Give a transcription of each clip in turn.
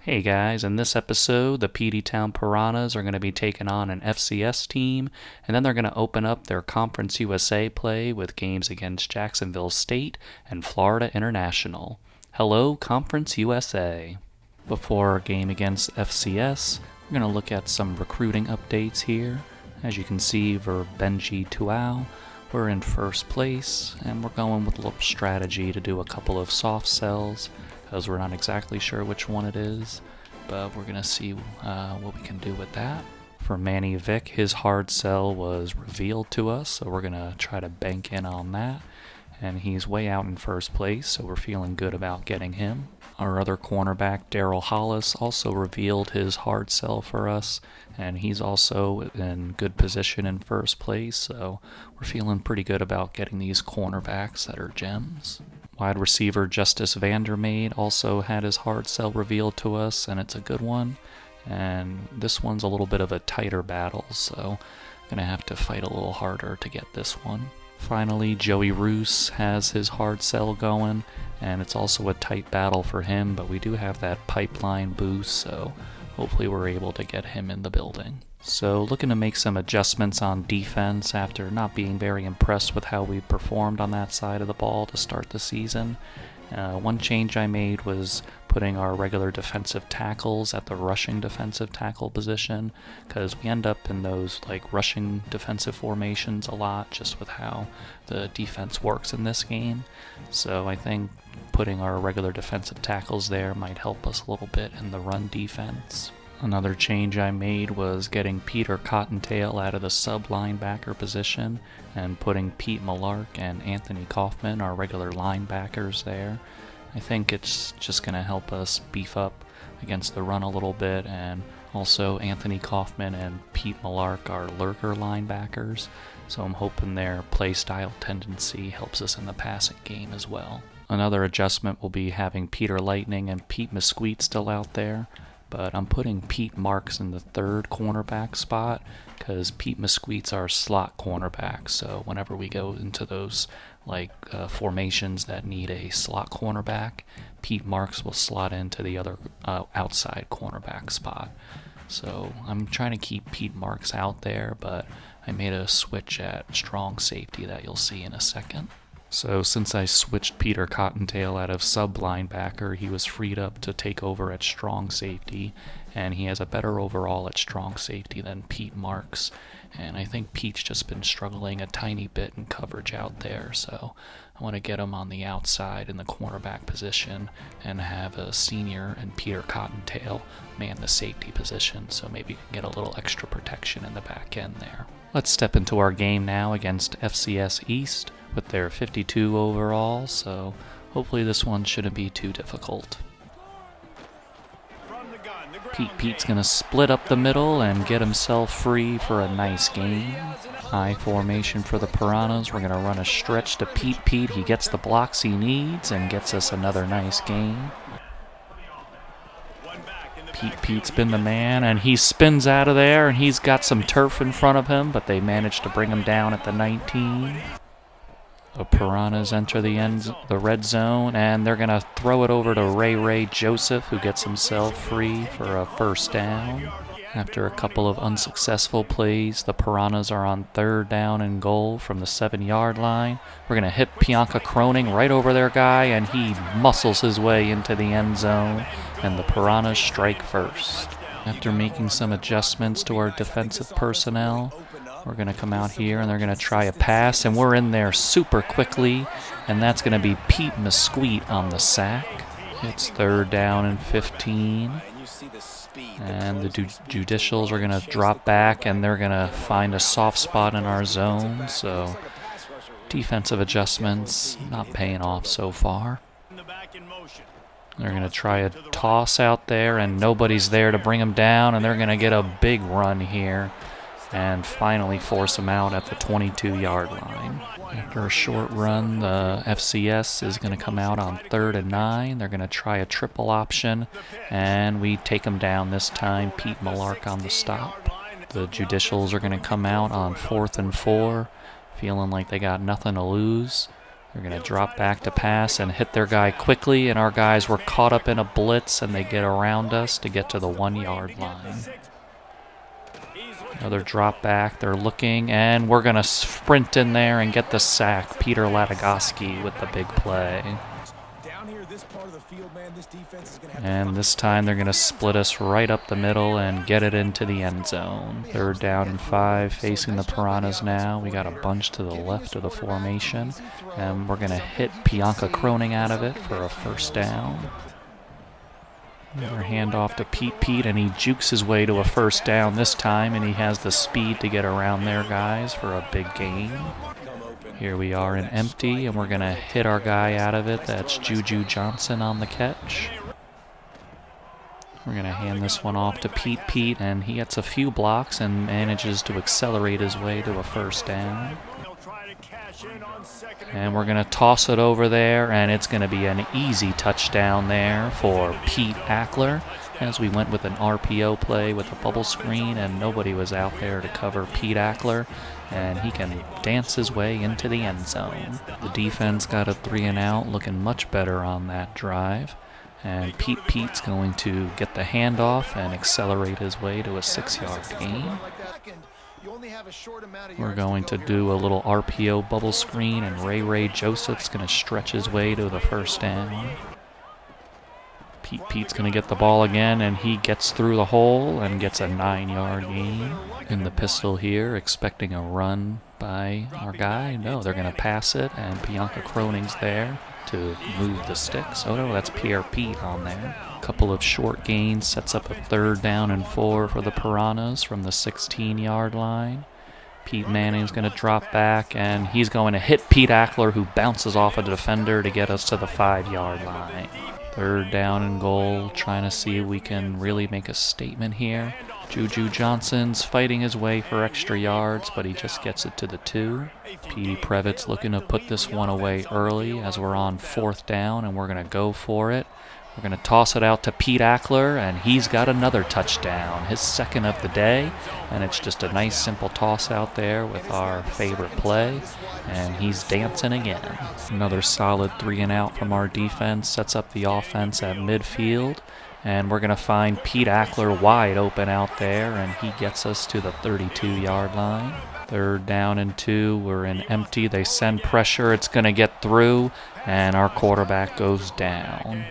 Hey guys, in this episode, the Peteytown Piranhas are going to be taking on an FCS team, and then they're going to open up their Conference USA play with games against Jacksonville State and Florida International. Hello, Conference USA. Before our game against FCS, we're going to look at some recruiting updates here. As you can see, for Benji Tuau, we're in first place, and we're going with a little strategy to do a couple of soft sells, because we're not exactly sure which one it is, but we're going to see what we can do with that. For Manny Vick, his hard sell was revealed to us, so we're going to try to bank in on that. And he's way out in first place, so we're feeling good about getting him. Our other cornerback, Daryl Hollis, also revealed his hard sell for us, and he's also in good position in first place, so we're feeling pretty good about getting these cornerbacks that are gems. Wide receiver Justice Vandermeid also had his hard sell revealed to us, and it's a good one. And this one's a little bit of a tighter battle, so I'm going to have to fight a little harder to get this one. Finally, Joey Roos has his hard sell going, and it's also a tight battle for him, but we do have that pipeline boost, so hopefully we're able to get him in the building. So looking to make some adjustments on defense after not being very impressed with how we performed on that side of the ball to start the season. One change I made was putting our regular defensive tackles at the rushing defensive tackle position, because we end up in those rushing defensive formations a lot just with how the defense works in this game. So I think putting our regular defensive tackles there might help us a little bit in the run defense. Another change I made was getting Peter Cottontail out of the sub-linebacker position and putting Pete Malark and Anthony Kaufman, our regular linebackers, there. I think it's just going to help us beef up against the run a little bit, and also Anthony Kaufman and Pete Malark are lurker linebackers, so I'm hoping their play style tendency helps us in the passing game as well. Another adjustment will be having Peter Lightning and Pete Mesquite still out there, but I'm putting Pete Marks in the third cornerback spot because Pete Mesquite's our slot cornerback. So whenever we go into those formations that need a slot cornerback, Pete Marks will slot into the other outside cornerback spot. So I'm trying to keep Pete Marks out there, but I made a switch at strong safety that you'll see in a second. So since I switched Peter Cottontail out of sub-linebacker, he was freed up to take over at strong safety, and he has a better overall at strong safety than Pete Marks. And I think Pete's just been struggling a tiny bit in coverage out there, so I want to get him on the outside in the cornerback position and have a senior and Peter Cottontail man the safety position, so maybe we can get a little extra protection in the back end there. Let's step into our game now against FCS East with their 52 overall, so hopefully this one shouldn't be too difficult. Pete's going to split up the middle and get himself free for a nice gain. High formation for the Piranhas. We're going to run a stretch to Pete. He gets the blocks he needs and gets us another nice gain. Pete's been the man, and he spins out of there, and he's got some turf in front of him, but they managed to bring him down at the 19. The Piranhas enter the red zone, and they're going to throw it over to Ray Joseph, who gets himself free for a first down. After a couple of unsuccessful plays, the Piranhas are on third down and goal from the 7-yard line. We're going to hit Pianka Croning right over their guy, and he muscles his way into the end zone, and the Piranhas strike first. After making some adjustments to our defensive personnel, we're going to come out here and they're going to try a pass, and we're in there super quickly, and that's going to be Pete Mesquite on the sack. It's third down and 15. And the Judicials are going to drop back, and they're going to find a soft spot in our zone, so defensive adjustments not paying off so far. They're going to try a toss out there, and nobody's there to bring them down, and they're going to get a big run here and finally force them out at the 22-yard line. After a short run, the FCS is going to come out on 3rd and 9. They're going to try a triple option, and we take them down this time. Pete Malark on the stop. The Judicials are going to come out on 4th and 4, feeling like they got nothing to lose. They're going to drop back to pass and hit their guy quickly, and our guys were caught up in a blitz, and they get around us to get to the 1-yard line. Another drop back, they're looking, and we're going to sprint in there and get the sack. Peter Latagoski with the big play. And this time they're going to split us right up the middle and get it into the end zone. 3rd down and 5 facing the Piranhas now. We got a bunch to the left of the formation, and we're going to hit Bianca Croning out of it for a 1st down. Another handoff to Pete, and he jukes his way to a 1st down this time, and he has the speed to get around their guys for a big gain. Here we are in empty, and we're going to hit our guy out of it. That's Juju Johnson on the catch. We're going to hand this one off to Pete, and he gets a few blocks and manages to accelerate his way to a 1st down. And we're going to toss it over there, and it's going to be an easy touchdown there for Pete Ackler, as we went with an RPO play with a bubble screen, and nobody was out there to cover Pete Ackler, and he can dance his way into the end zone. The defense got a 3-and-out, looking much better on that drive. And Pete's going to get the handoff and accelerate his way to a 6-yard gain. We're going to do a little RPO bubble screen, and Ray Joseph's going to stretch his way to the 1st down. Pete's going to get the ball again, and he gets through the hole and gets a 9-yard gain. In the pistol here, expecting a run by our guy. No, they're going to pass it, and Bianca Croning's there to move the sticks. Oh no, that's Pierre Pete on there. Couple of short gains, sets up a 3rd down and 4 for the Piranhas from the 16-yard line. Pete Manning's going to drop back, and he's going to hit Pete Ackler, who bounces off a defender to get us to the 5-yard line. 3rd down and goal, trying to see if we can really make a statement here. Juju Johnson's fighting his way for extra yards, but he just gets it to the 2. Petey Previtt's looking to put this one away early as we're on 4th down, and we're going to go for it. We're going to toss it out to Pete Ackler, and he's got another touchdown, his 2nd of the day, and it's just a nice simple toss out there with our favorite play, and he's dancing again. Another solid 3-and-out from our defense sets up the offense at midfield, and we're going to find Pete Ackler wide open out there, and he gets us to the 32-yard line. 3rd down and 2, we're in empty, they send pressure, it's going to get through, and our quarterback goes down.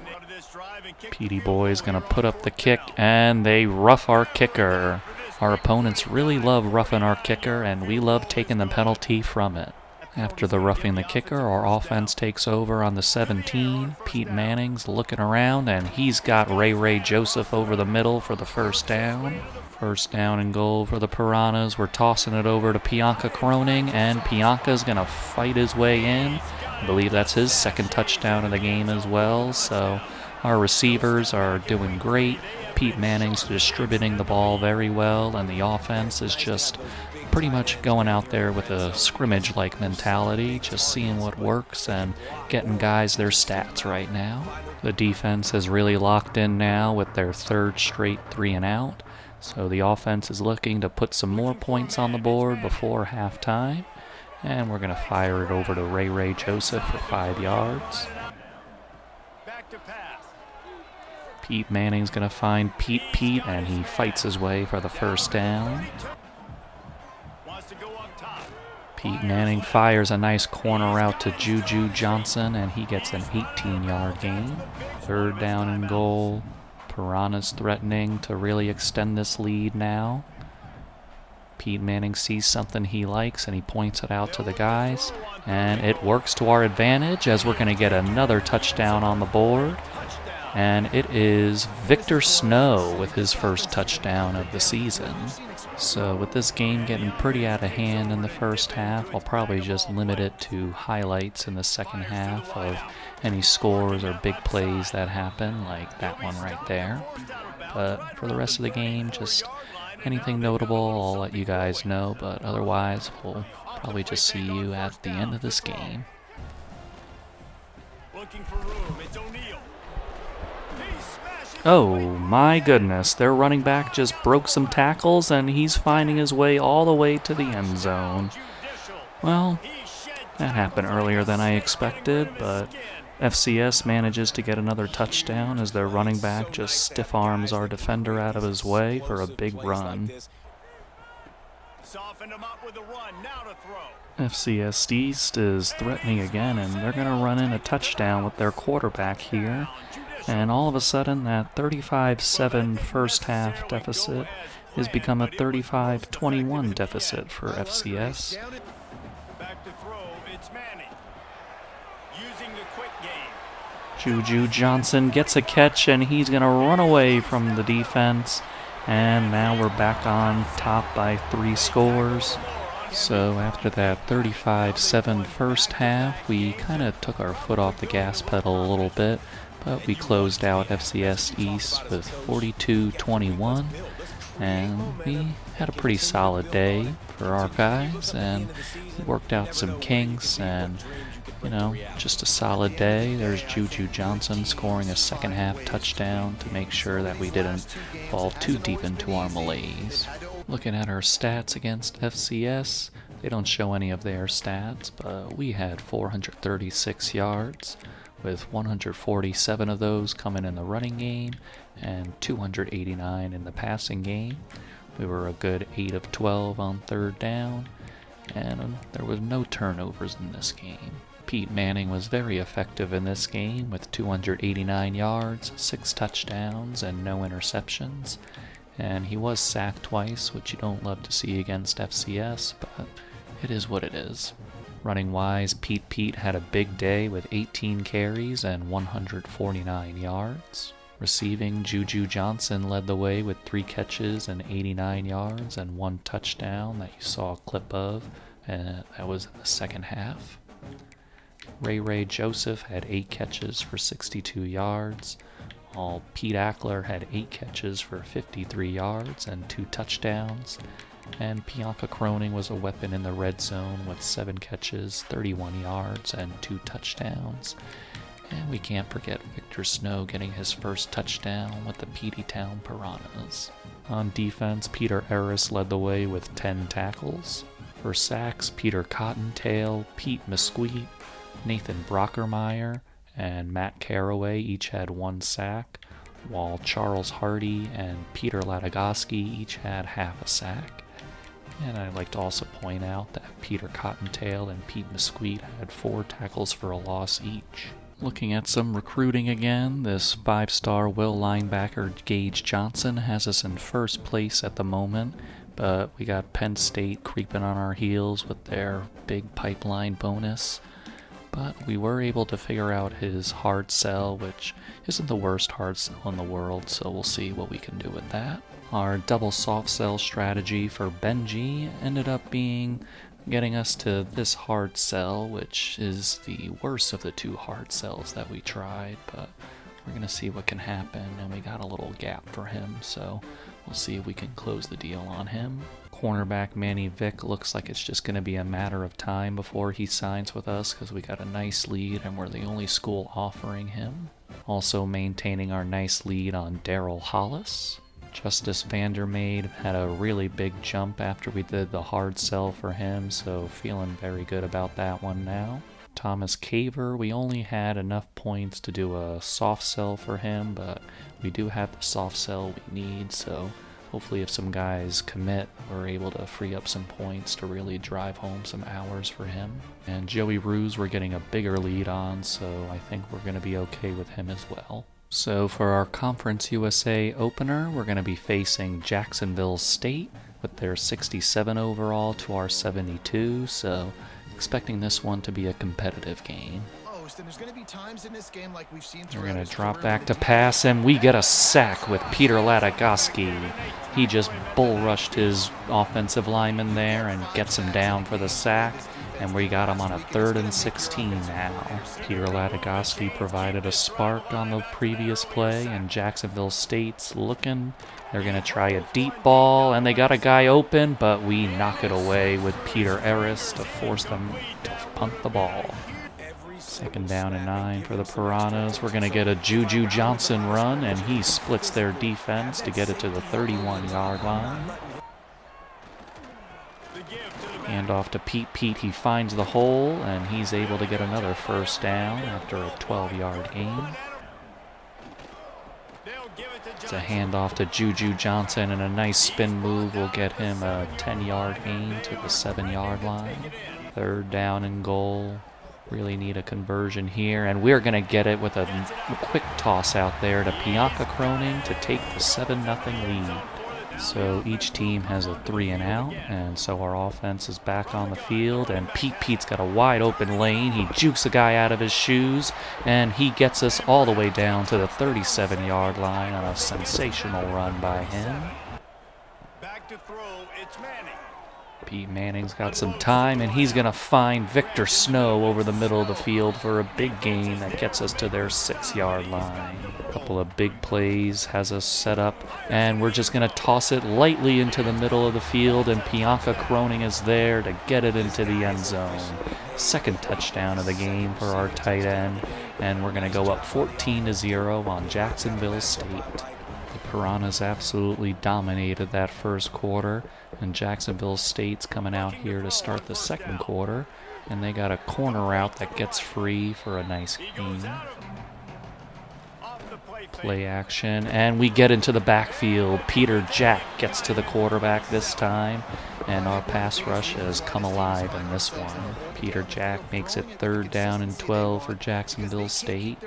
Petey Boy's going to put up the kick, and they rough our kicker. Our opponents really love roughing our kicker, and we love taking the penalty from it. After the roughing the kicker, our offense takes over on the 17. Pete Manning's looking around, and he's got Ray Joseph over the middle for the 1st down. 1st down and goal for the Piranhas. We're tossing it over to Bianca Croning, and Bianca's going to fight his way in. I believe that's his 2nd touchdown of the game as well, so our receivers are doing great. Pete Manning's distributing the ball very well, and the offense is just pretty much going out there with a scrimmage-like mentality, just seeing what works and getting guys their stats right now. The defense is really locked in now with their 3rd straight 3-and-out, so the offense is looking to put some more points on the board before halftime, and we're going to fire it over to Ray Joseph for 5 yards. Pete Manning's going to find Pete, and he fights his way for the 1st down. Pete Manning fires a nice corner route to Juju Johnson, and he gets an 18-yard gain. 3rd down and goal. Piranhas threatening to really extend this lead now. Pete Manning sees something he likes, and he points it out to the guys. And it works to our advantage as we're going to get another touchdown on the board. And it is Victor Snow with his 1st touchdown of the season. So with this game getting pretty out of hand in the 1st half, I'll probably just limit it to highlights in the 2nd half of any scores or big plays that happen, like that one right there. But for the rest of the game, just anything notable, I'll let you guys know. But otherwise, we'll probably just see you at the end of this game. Looking for room. It's O'Neal. Oh my goodness, their running back just broke some tackles, and he's finding his way all the way to the end zone. Well, That happened earlier than I expected, but FCS manages to get another touchdown as their running back just stiff arms our defender out of his way for a big run. FCS East is threatening again, and they're going to run in a touchdown with their quarterback here. And all of a sudden, that 35-7 first half deficit has become a 35-21 deficit for FCS. Juju Johnson gets a catch, and he's going to run away from the defense. And now we're back on top by 3 scores. So after that 35-7 first half, we kind of took our foot off the gas pedal a little bit, but we closed out FCS East with 42-21, and we had a pretty solid day for our guys, and we worked out some kinks, and just a solid day. There's Juju Johnson scoring a second half touchdown to make sure that we didn't fall too deep into our malaise. Looking at our stats against FCS, they don't show any of their stats, but we had 436 yards, with 147 of those coming in the running game and 289 in the passing game. We were a good 8 of 12 on third down, and there was no turnovers in this game. Pete Manning was very effective in this game with 289 yards, 6 touchdowns, and no interceptions. And he was sacked twice, which you don't love to see against FCS, but it is what it is. Running-wise, Pete had a big day with 18 carries and 149 yards. Receiving, Juju Johnson led the way with 3 catches and 89 yards and 1 touchdown that you saw a clip of, and that was in the second half. Ray Joseph had 8 catches for 62 yards. While Pete Ackler had 8 catches for 53 yards and 2 touchdowns. And Bianca Croning was a weapon in the red zone with 7 catches, 31 yards, and 2 touchdowns. And we can't forget Victor Snow getting his first touchdown with the Peteytown Piranhas. On defense, Peter Eris led the way with 10 tackles. For sacks, Peter Cottontail, Pete Mesquite, Nathan Brockermeyer, and Matt Caraway each had 1 sack, while Charles Hardy and Peter Latagoski each had half a sack. And I'd like to also point out that Peter Cottontail and Pete Mesquite had 4 tackles for a loss each. Looking at some recruiting again, this 5-star Will linebacker Gage Johnson has us in first place at the moment, but we got Penn State creeping on our heels with their big pipeline bonus. But we were able to figure out his hard sell, which isn't the worst hard sell in the world, so we'll see what we can do with that. Our double soft sell strategy for Benji ended up being getting us to this hard sell, which is the worst of the 2 hard sells that we tried, but we're going to see what can happen, and we got a little gap for him, so we'll see if we can close the deal on him. Cornerback Manny Vick looks like it's just going to be a matter of time before he signs with us because we got a nice lead and we're the only school offering him. Also maintaining our nice lead on Daryl Hollis. Justice Vandermeid had a really big jump after we did the hard sell for him, so feeling very good about that one now. Thomas Caver, we only had enough points to do a soft sell for him, but we do have the soft sell we need, so hopefully if some guys commit, we're able to free up some points to really drive home some hours for him. And Joey Ruse we're getting a bigger lead on, so I think we're going to be okay with him as well. So for our Conference USA opener, we're going to be facing Jacksonville State with their 67 overall to our 72, so expecting this one to be a competitive game. We're going to drop back to pass, and we get a sack with Peter Latagoski. He just bull rushed his offensive lineman there and gets him down for the sack, and we got him on a 3rd and 16 now. Peter Latagoski provided a spark on the previous play, and Jacksonville State's looking. They're going to try a deep ball, and they got a guy open, but we knock it away with Peter Eris to force them to punt the ball. 2nd down and 9 for the Piranhas. We're going to get a Juju Johnson run, and he splits their defense to get it to the 31-yard line. Hand off to Pete. Pete, he finds the hole, and he's able to get another first down after a 12-yard gain. It's a handoff to Juju Johnson, and a nice spin move will get him a 10-yard gain to the 7-yard line. Third down and goal. Really need a conversion here, and we're going to get it with a quick toss out there to Bianca Croning to take the 7-0 lead. So each team has a 3-and-out, and so our offense is back on the field, and Pete's got a wide open lane. He jukes a guy out of his shoes, and he gets us all the way down to the 37-yard line on a sensational run by him. Back to throw, it's Manning. Pete Manning's got some time, and he's going to find Victor Snow over the middle of the field for a big gain that gets us to their 6-yard line. A couple of big plays has us set up, and we're just going to toss it lightly into the middle of the field, and Bianca Croning is there to get it into the end zone. Second touchdown of the game for our tight end, and we're going to go up 14-0 on Jacksonville State. The Piranhas absolutely dominated that first quarter, and Jacksonville State's coming out here to start the second quarter, and they got a corner route that gets free for a nice gain. Play action, and we get into the backfield. Peter Jack gets to the quarterback this time, and our pass rush has come alive in this one. Peter Jack makes it 3rd down and 12 for Jacksonville State.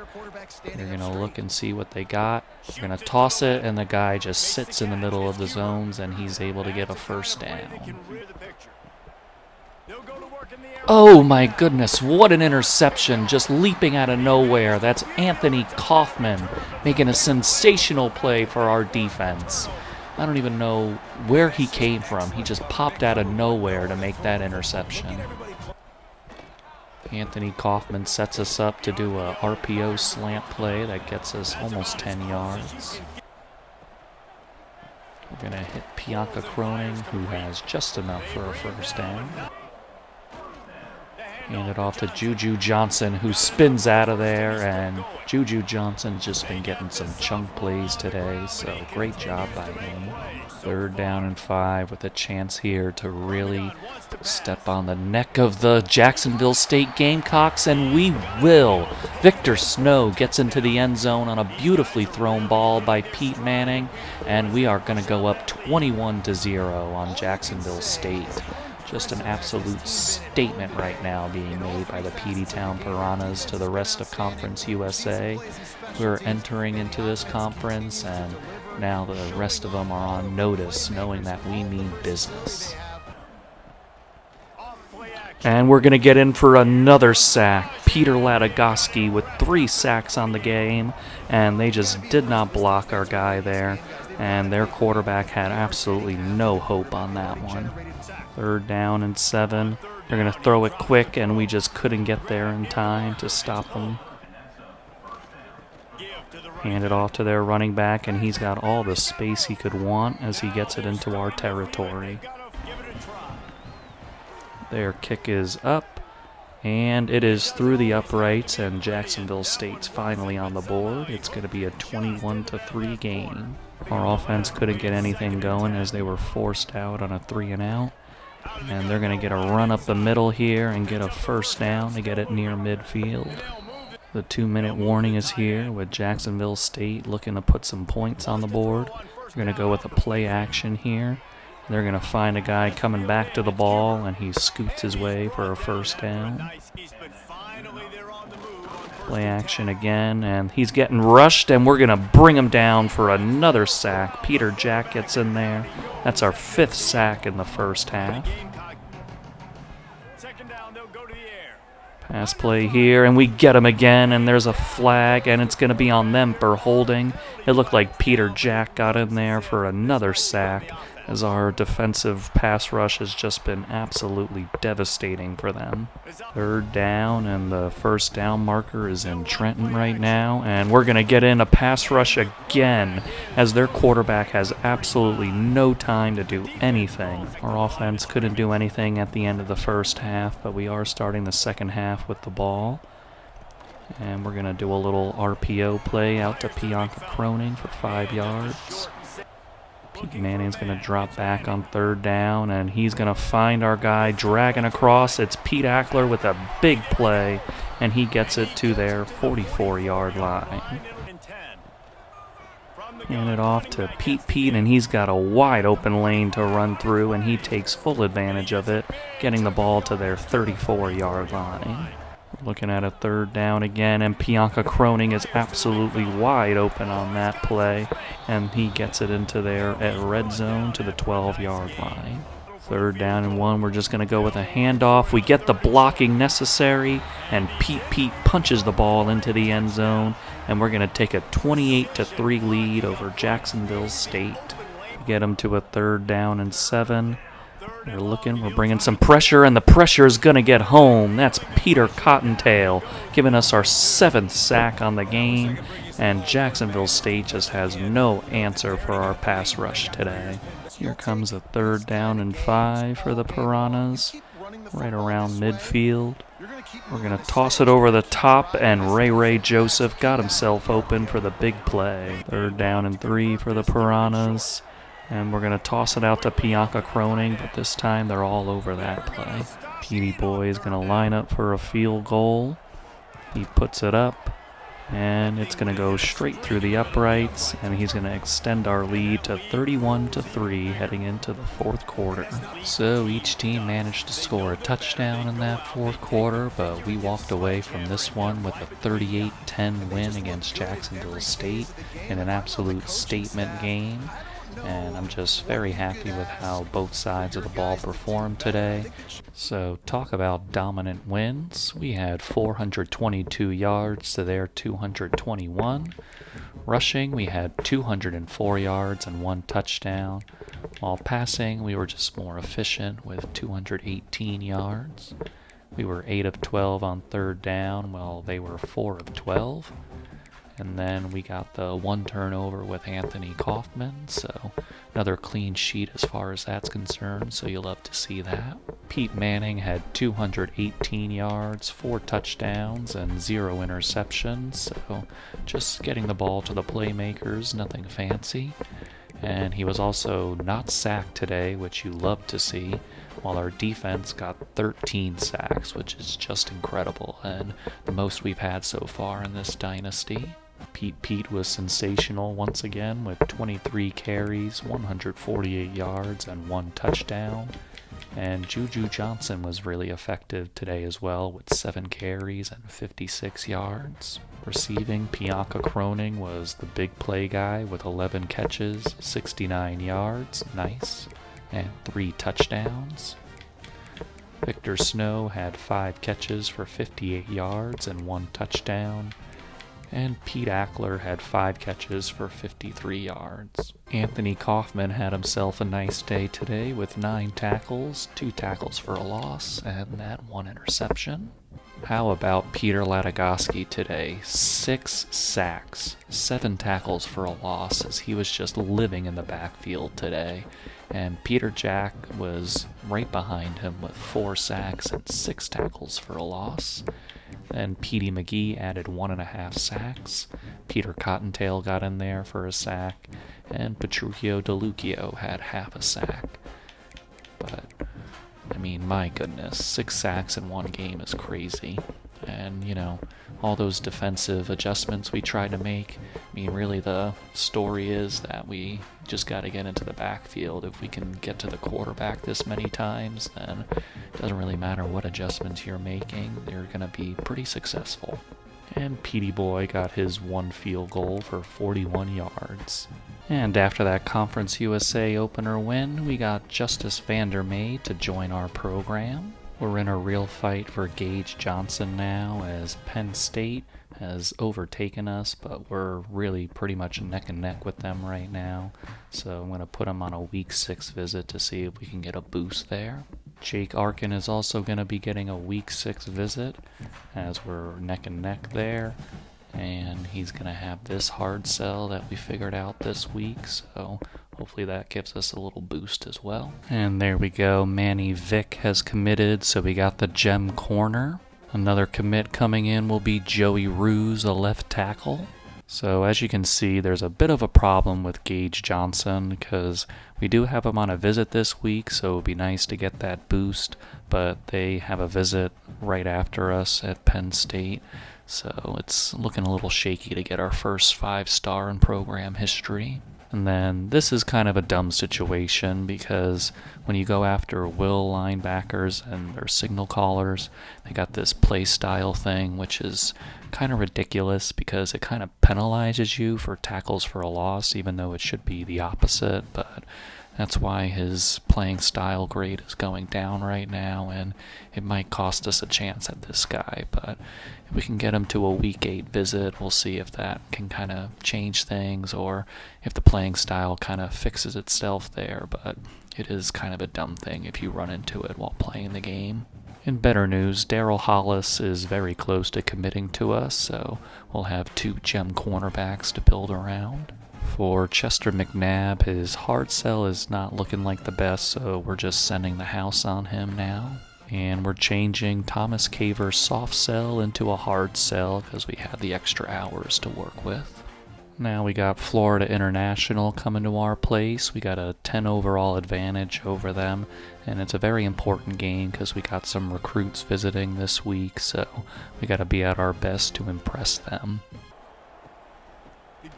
They're going to look and see what they got. They're going to toss it, and the guy just sits in the middle of the zones, and he's able to get a first down. Oh my goodness, what an interception, just leaping out of nowhere. That's Anthony Kaufman making a sensational play for our defense. I don't even know where he came from. He just popped out of nowhere to make that interception. Anthony Kaufman sets us up to do a RPO slant play that gets us almost 10 yards. We're going to hit Bianca Croning, who has just enough for a first down. Hand it off to Juju Johnson, who spins out of there, and Juju Johnson's just been getting some chunk plays today, so great job by him. 3rd down and 5 with a chance here to really step on the neck of the Jacksonville State Gamecocks, and we will. Victor Snow gets into the end zone on a beautifully thrown ball by Pete Manning, and we are going to go up 21-0 on Jacksonville State. Just an absolute statement right now being made by the Peteytown Piranhas to the rest of Conference USA. We're entering into this conference, and now the rest of them are on notice, knowing that we mean business. And we're going to get in for another sack. Peter Ladagoski with 3 sacks on the game, and they just did not block our guy there, and their quarterback had absolutely no hope on that one. 3rd down and 7. They're going to throw it quick, and we just couldn't get there in time to stop them. Hand it off to their running back, and he's got all the space he could want as he gets it into our territory. Their kick is up, and it is through the uprights, and Jacksonville State's finally on the board. It's going to be a 21-3 game. Our offense couldn't get anything going as they were forced out on a 3-and-out. And they're going to get a run up the middle here and get a first down to get it near midfield. The 2-minute warning is here with Jacksonville State looking to put some points on the board. They're going to go with a play action here. They're going to find a guy coming back to the ball, and he scoots his way for a first down. Play action again, and he's getting rushed, and we're going to bring him down for another sack. Peter Jack gets in there. That's our 5th sack in the first half. Pass play here, and we get him again, and there's a flag, and it's going to be on them for holding. It looked like Peter Jack got in there for another sack, as our defensive pass rush has just been absolutely devastating for them. 3rd down, and the first down marker is in Trenton right now, and we're going to get in a pass rush again, as their quarterback has absolutely no time to do anything. Our offense couldn't do anything at the end of the first half, but we are starting the second half with the ball. And we're going to do a little RPO play out to Bianca Croning for 5 yards. Pete Manning's going to drop back on third down, and he's going to find our guy dragging across. It's Pete Ackler with a big play, and he gets it to their 44-yard line. Hand it off to Pete, and he's got a wide open lane to run through, and he takes full advantage of it, getting the ball to their 34-yard line. Looking at a third down again, and Bianca Croning is absolutely wide open on that play, and he gets it into their red zone to the 12-yard line. Third down and 1, we're just going to go with a handoff. We get the blocking necessary, and Pete punches the ball into the end zone, and we're going to take a 28-3 lead over Jacksonville State. We get them to a third down and 7. We're bringing some pressure, and the pressure is going to get home. That's Peter Cottontail giving us our 7th sack on the game, and Jacksonville State just has no answer for our pass rush today. Here comes a third down and 5 for the Piranhas, right around midfield. We're going to toss it over the top, and Ray Joseph got himself open for the big play. Third down and 3 for the Piranhas. And we're going to toss it out to Bianca Croning, but this time they're all over that play. Petey Boy is going to line up for a field goal. He puts it up, and it's going to go straight through the uprights, and he's going to extend our lead to 31-3 heading into the fourth quarter. So each team managed to score a touchdown in that fourth quarter, but we walked away from this one with a 38-10 win against Jacksonville State in an absolute statement game. And I'm just very happy with how both sides of the ball performed today. So talk about dominant wins. We had 422 yards to their 221. Rushing, we had 204 yards and 1 touchdown. While passing, we were just more efficient with 218 yards. We were 8 of 12 on third down, while they were 4 of 12. And then we got the 1 turnover with Anthony Kaufman, so another clean sheet as far as that's concerned, so you'll love to see that. Pete Manning had 218 yards, 4 touchdowns, and 0 interceptions, so just getting the ball to the playmakers, nothing fancy. And he was also not sacked today, which you love to see, while our defense got 13 sacks, which is just incredible, and the most we've had so far in this dynasty. Pete was sensational once again with 23 carries, 148 yards, and 1 touchdown. And Juju Johnson was really effective today as well with 7 carries and 56 yards. Receiving, Bianca Croning was the big play guy with 11 catches, 69 yards, nice, and 3 touchdowns. Victor Snow had 5 catches for 58 yards and 1 touchdown. And Pete Ackler had 5 catches for 53 yards. Anthony Kaufman had himself a nice day today with 9 tackles, 2 tackles for a loss, and that 1 interception. How about Peter Latagoski today? 6 sacks, 7 tackles for a loss, as he was just living in the backfield today. And Peter Jack was right behind him with 4 sacks and 6 tackles for a loss. Then Petey McGee added 1.5 sacks. Peter Cottontail got in there for a sack. And Petruchio DeLucchio had half a sack. But, I mean, my goodness, 6 sacks in one game is crazy. And, you know, all those defensive adjustments we tried to make, I mean, really the story is that we just got to get into the backfield. If we can get to the quarterback this many times, then it doesn't really matter what adjustments you're making. They're going to be pretty successful. And Petey Boy got his 1 field goal for 41 yards. And after that Conference USA opener win, we got Justice Vandermeer to join our program. We're in a real fight for Gage Johnson now, as Penn State has overtaken us, but we're really pretty much neck and neck with them right now. So I'm going to put him on a week 6 visit to see if we can get a boost there. Jake Arkin is also going to be getting a week 6 visit, as we're neck and neck there. And he's going to have this hard sell that we figured out this week, so hopefully that gives us a little boost as well. And there we go, Manny Vick has committed, so we got the gem corner. Another commit coming in will be Joey Ruse, a left tackle. So as you can see, there's a bit of a problem with Gage Johnson because we do have him on a visit this week, so it would be nice to get that boost, but they have a visit right after us at Penn State, so it's looking a little shaky to get our first 5-star in program history. And then this is kind of a dumb situation because when you go after will linebackers and their signal callers, they got this play style thing, which is kind of ridiculous because it kind of penalizes you for tackles for a loss, even though it should be the opposite. But that's why his playing style grade is going down right now, and it might cost us a chance at this guy. But if we can get him to a Week 8 visit, we'll see if that can kind of change things or if the playing style kind of fixes itself there. But it is kind of a dumb thing if you run into it while playing the game. In better news, Daryl Hollis is very close to committing to us, so we'll have 2 gem cornerbacks to build around. For Chester McNabb, his hard sell is not looking like the best, so we're just sending the house on him now. And we're changing Thomas Caver's soft sell into a hard sell because we had the extra hours to work with. Now we got Florida International coming to our place. We got a 10 overall advantage over them, and it's a very important game because we got some recruits visiting this week, so we got to be at our best to impress them.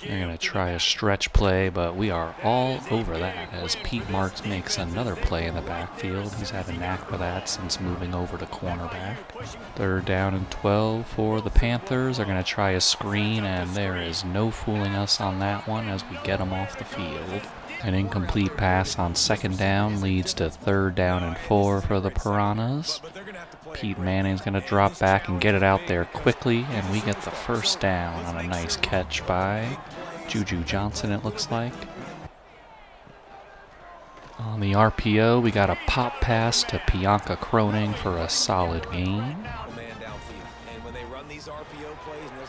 They're going to try a stretch play, but we are all over that as Pete Marks makes another play in the backfield. He's had a knack for that since moving over to cornerback. 3rd down and 12 for the Panthers. They're going to try a screen, and there is no fooling us on that one as we get them off the field. An incomplete pass on 2nd down leads to 3rd down and 4 for the Piranhas. Pete Manning's going to drop back and get it out there quickly, and we get the 1st down on a nice catch by Juju Johnson, it looks like. On the RPO, we got a pop pass to Bianca Croning for a solid gain.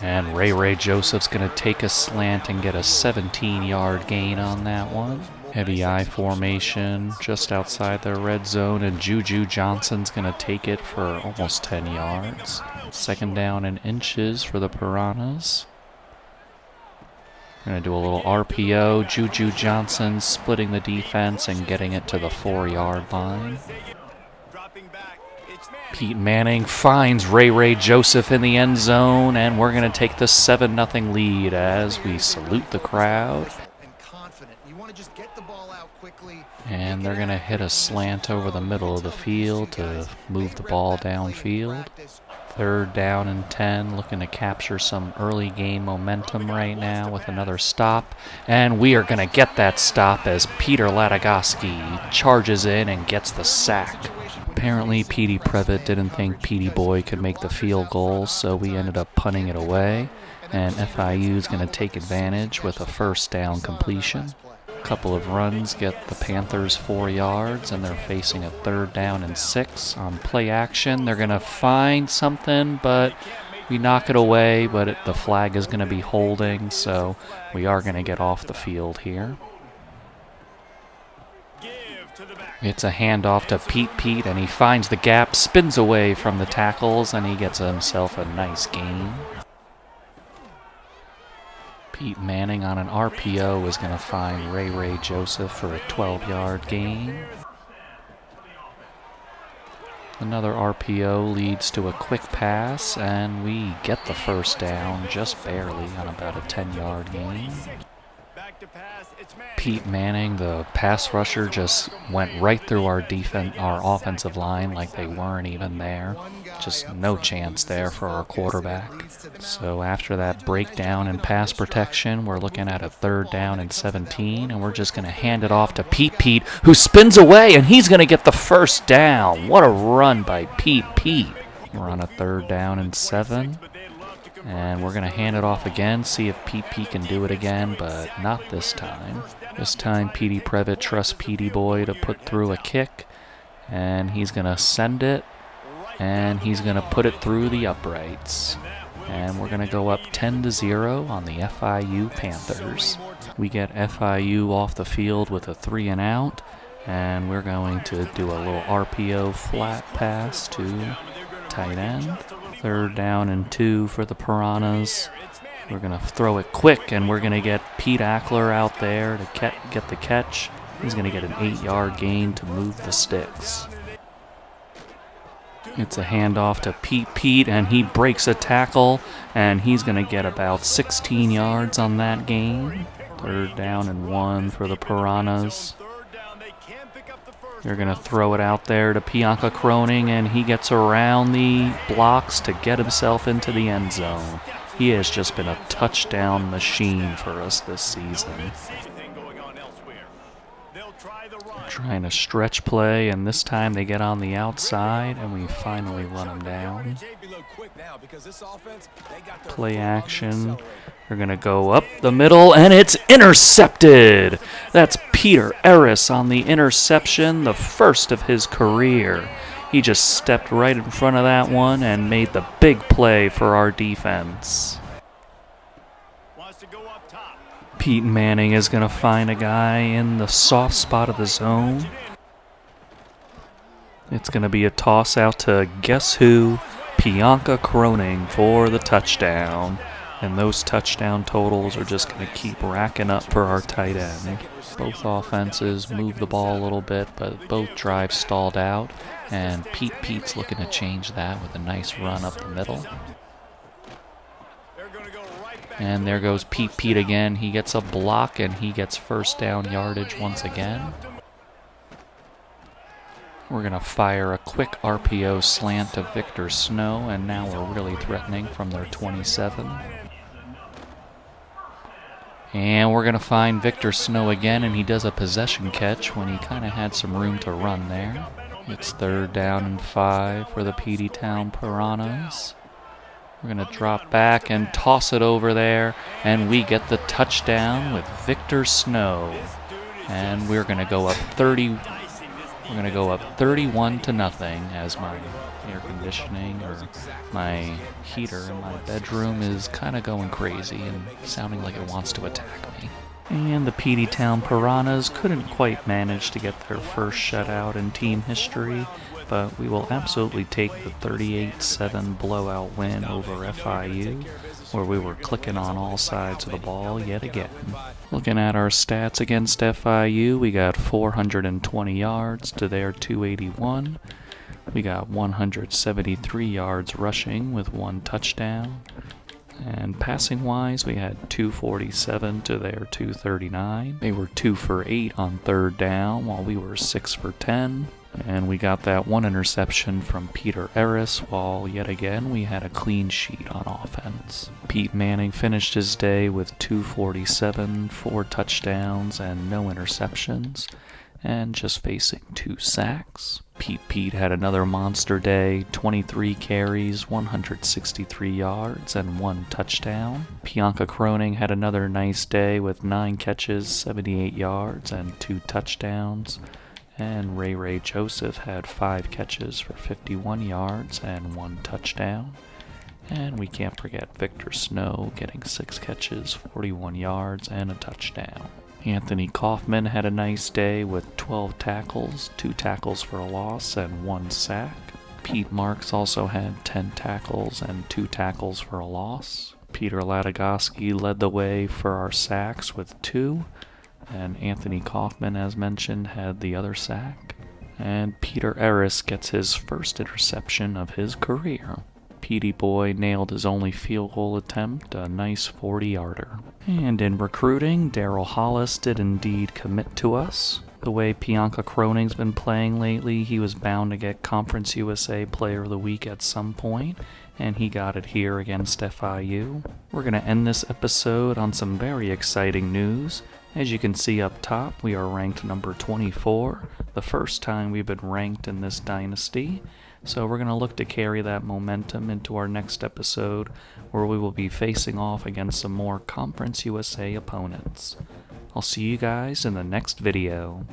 And Ray Joseph's going to take a slant and get a 17-yard gain on that one. Heavy I formation just outside the red zone, and Juju Johnson's going to take it for almost 10 yards. 2nd down and inches for the Piranhas. We're going to do a little RPO. Juju Johnson splitting the defense and getting it to the 4-yard line. Pete Manning finds Ray Joseph in the end zone, and we're going to take the 7-0 lead as we salute the crowd. And they're going to hit a slant over the middle of the field to move the ball downfield. 3rd down and 10, looking to capture some early game momentum right now with another stop. And we are going to get that stop as Peter Latagoski charges in and gets the sack. Apparently, Petey Previtt didn't think Petey Boy could make the field goal, so we ended up punting it away. And FIU is going to take advantage with a 1st down completion. Couple of runs get the Panthers 4 yards, and they're facing a 3rd down and 6 on play action. They're going to find something, but we knock it away, but the flag is going to be holding, so we are going to get off the field here. It's a handoff to Pete, and he finds the gap, spins away from the tackles, and he gets himself a nice gain. Pete Manning on an RPO is going to find Ray Joseph for a 12-yard gain. Another RPO leads to a quick pass, and we get the 1st down just barely on about a 10-yard gain. Pete Manning, the pass rusher, just went right through our offensive line like they weren't even there. Just no chance there for our quarterback. So after that breakdown in pass protection, we're looking at a 3rd down and 17, and we're just going to hand it off to Pete, who spins away, and he's going to get the 1st down. What a run by Pete. We're on a 3rd down and 7. And we're going to hand it off again, see if Pete can do it again, but not this time. This time, Petey Previtt trusts Petey Boy to put through a kick, and he's going to send it, and he's going to put it through the uprights. And we're going to go up 10-0 on the FIU Panthers. We get FIU off the field with a 3-and-out, and we're going to do a little RPO flat pass to tight end. 3rd down and 2 for the Piranhas. We're going to throw it quick, and we're going to get Pete Ackler out there to get the catch. He's going to get an 8-yard gain to move the sticks. It's a handoff to Pete, and he breaks a tackle, and he's going to get about 16 yards on that gain. 3rd down and 1 for the Piranhas. They're going to throw it out there to Bianca Croning, and he gets around the blocks to get himself into the end zone. He has just been a touchdown machine for us this season. Trying to stretch play, and this time they get on the outside, and we finally run them down. Play action. They're going to go up the middle, and it's intercepted! That's Peter Ellis on the interception, the first of his career. He just stepped right in front of that one and made the big play for our defense. Peyton Manning is going to find a guy in the soft spot of the zone. It's going to be a toss out to guess who? Bianca Croning for the touchdown. And those touchdown totals are just going to keep racking up for our tight end. Both offenses moved the ball a little bit, but both drives stalled out. And Pete's looking to change that with a nice run up the middle. And there goes Pete again. He gets a block, and he gets 1st down yardage once again. We're going to fire a quick RPO slant to Victor Snow, and now we're really threatening from their 27. And we're going to find Victor Snow again, and he does a possession catch when he kind of had some room to run there. It's 3rd down and 5 for the Peteytown Piranhas. We're going to drop back and toss it over there, and we get the touchdown with Victor Snow. And we're going to go up 31-0 as my air conditioning or my heater in my bedroom is kind of going crazy and sounding like it wants to attack me. And the Peteytown Piranhas couldn't quite manage to get their first shutout in team history, but we will absolutely take the 38-7 blowout win over FIU, where we were clicking on all sides of the ball yet again. Looking at our stats against FIU, we got 420 yards to their 281. We got 173 yards rushing with 1 touchdown. And passing-wise, we had 247 to their 239. They were 2 for 8 on 3rd down, while we were 6 for 10. And we got that 1 interception from Peter Ellis, while yet again we had a clean sheet on offense. Pete Manning finished his day with 247, 4 touchdowns, and no interceptions, and just facing 2 sacks. Pete had another monster day, 23 carries, 163 yards, and 1 touchdown. Bianca Croning had another nice day with 9 catches, 78 yards, and 2 touchdowns. And Ray Joseph had 5 catches for 51 yards and 1 touchdown. And we can't forget Victor Snow getting 6 catches, 41 yards, and a touchdown. Anthony Kaufman had a nice day with 12 tackles, 2 tackles for a loss, and 1 sack. Pete Marks also had 10 tackles and 2 tackles for a loss. Peter Ladagoski led the way for our sacks with 2. And Anthony Kaufman, as mentioned, had the other sack. And Peter Ellis gets his first interception of his career. Petey Boy nailed his only field goal attempt, a nice 40-yarder. And in recruiting, Daryl Hollis did indeed commit to us. The way Bianca Croning's been playing lately, he was bound to get Conference USA Player of the Week at some point, and he got it here against FIU. We're going to end this episode on some very exciting news. As you can see up top, we are ranked number 24, the first time we've been ranked in this dynasty. So we're going to look to carry that momentum into our next episode, where we will be facing off against some more Conference USA opponents. I'll see you guys in the next video.